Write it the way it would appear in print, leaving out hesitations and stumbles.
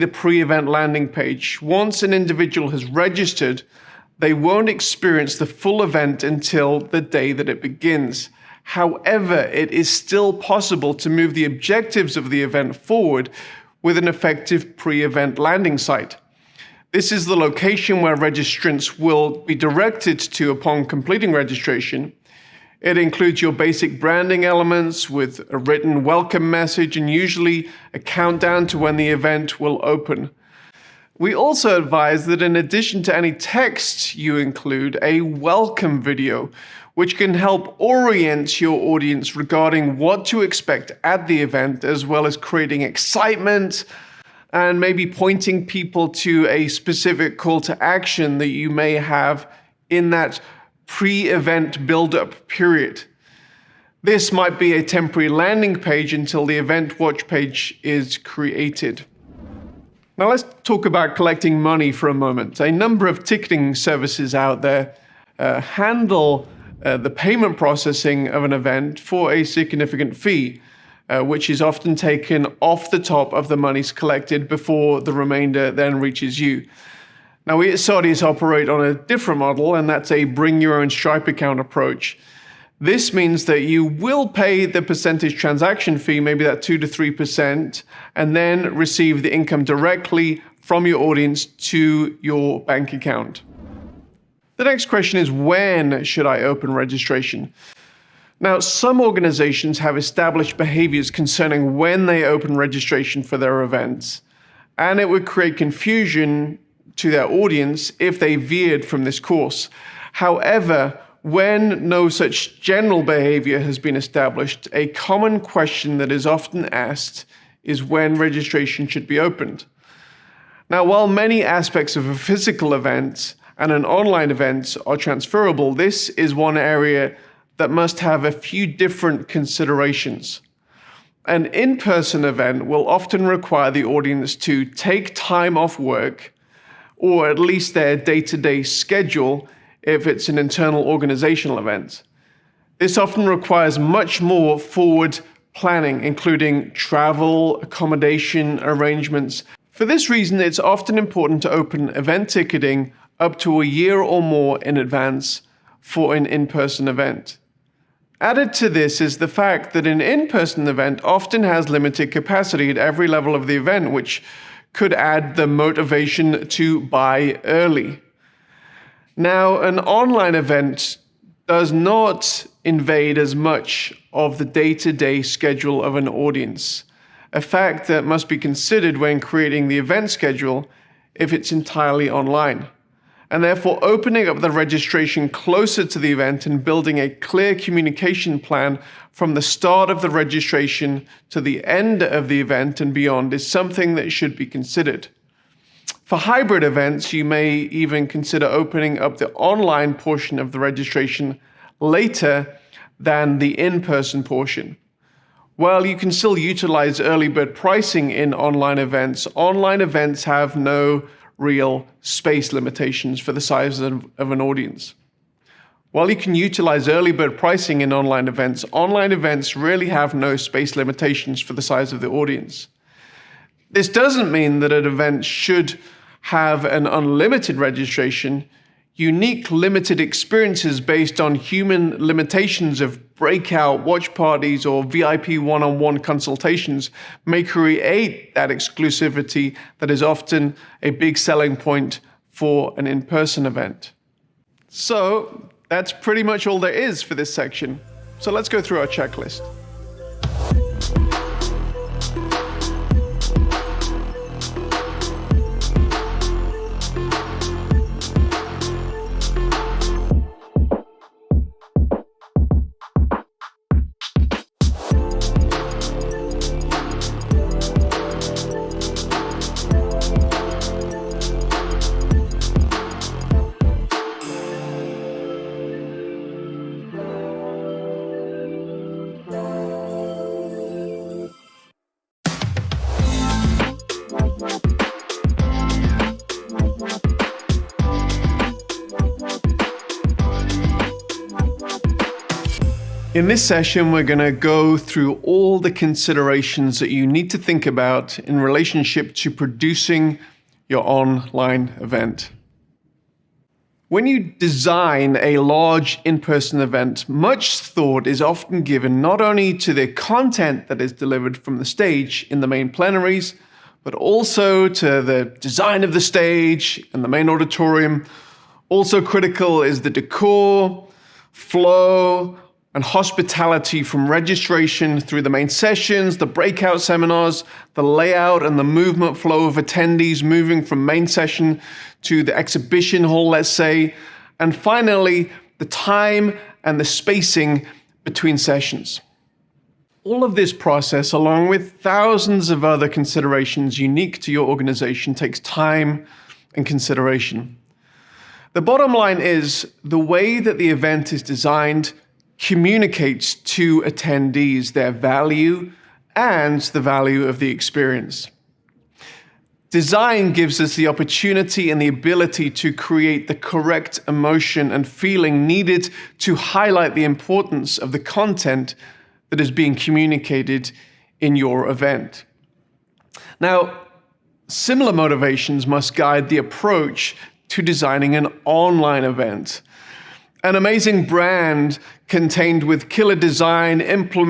the pre-event landing page. Once an individual has registered, they won't experience the full event until the day that it begins. However, it is still possible to move the objectives of the event forward with an effective pre-event landing site. This is the location where registrants will be directed to upon completing registration. It includes your basic branding elements with a written welcome message and usually a countdown to when the event will open. We also advise that in addition to any text, you include a welcome video, which can help orient your audience regarding what to expect at the event, as well as creating excitement and maybe pointing people to a specific call to action that you may have in that pre-event build-up period. This might be a temporary landing page until the event watch page is created. Now let's talk about collecting money for a moment. A number of ticketing services out there handle the payment processing of an event for a significant fee, which is often taken off the top of the monies collected before the remainder then reaches you. Now, we at Saudis operate on a different model, and that's a bring your own Stripe account approach. This means that you will pay the percentage transaction fee, maybe that 2 to 3%, and then receive the income directly from your audience to your bank account. The next question is, when should I open registration? Now, some organizations have established behaviors concerning when they open registration for their events, and it would create confusion to their audience if they veered from this course. However, when no such general behavior has been established, a common question that is often asked is when registration should be opened. Now, while many aspects of a physical event and an online event are transferable, this is one area that must have a few different considerations. An in-person event will often require the audience to take time off work, or at least their day-to-day schedule if it's an internal organizational event. This often requires much more forward planning, including travel, accommodation arrangements. For this reason, it's often important to open event ticketing up to a year or more in advance for an in-person event. Added to this is the fact that an in-person event often has limited capacity at every level of the event, which could add the motivation to buy early. Now, an online event does not invade as much of the day-to-day schedule of an audience, a fact that must be considered when creating the event schedule if it's entirely online. And therefore, opening up the registration closer to the event and building a clear communication plan from the start of the registration to the end of the event and beyond is something that should be considered. For hybrid events, you may even consider opening up the online portion of the registration later than the in-person portion. While you can still utilize early bird pricing in online events have no real space limitations for the size of an audience. While you can utilize early bird pricing in online events really have no space limitations for the size of the audience. This doesn't mean that an event should have an unlimited registration. Unique limited experiences based on human limitations of breakout watch parties or VIP one-on-one consultations may create that exclusivity that is often a big selling point for an in-person event. So that's pretty much all there is for this section. So let's go through our checklist. In this session, we're going to go through all the considerations that you need to think about in relationship to producing your online event. When you design a large in-person event, much thought is often given not only to the content that is delivered from the stage in the main plenaries, but also to the design of the stage and the main auditorium. Also critical is the decor, flow, and hospitality from registration through the main sessions, the breakout seminars, the layout and the movement flow of attendees moving from main session to the exhibition hall, let's say, and finally, the time and the spacing between sessions. All of this process, along with thousands of other considerations unique to your organization, takes time and consideration. The bottom line is the way that the event is designed communicates to attendees their value and the value of the experience. Design gives us the opportunity and the ability to create the correct emotion and feeling needed to highlight the importance of the content that is being communicated in your event. Now, similar motivations must guide the approach to designing an online event. An amazing brand contained with killer design, implemented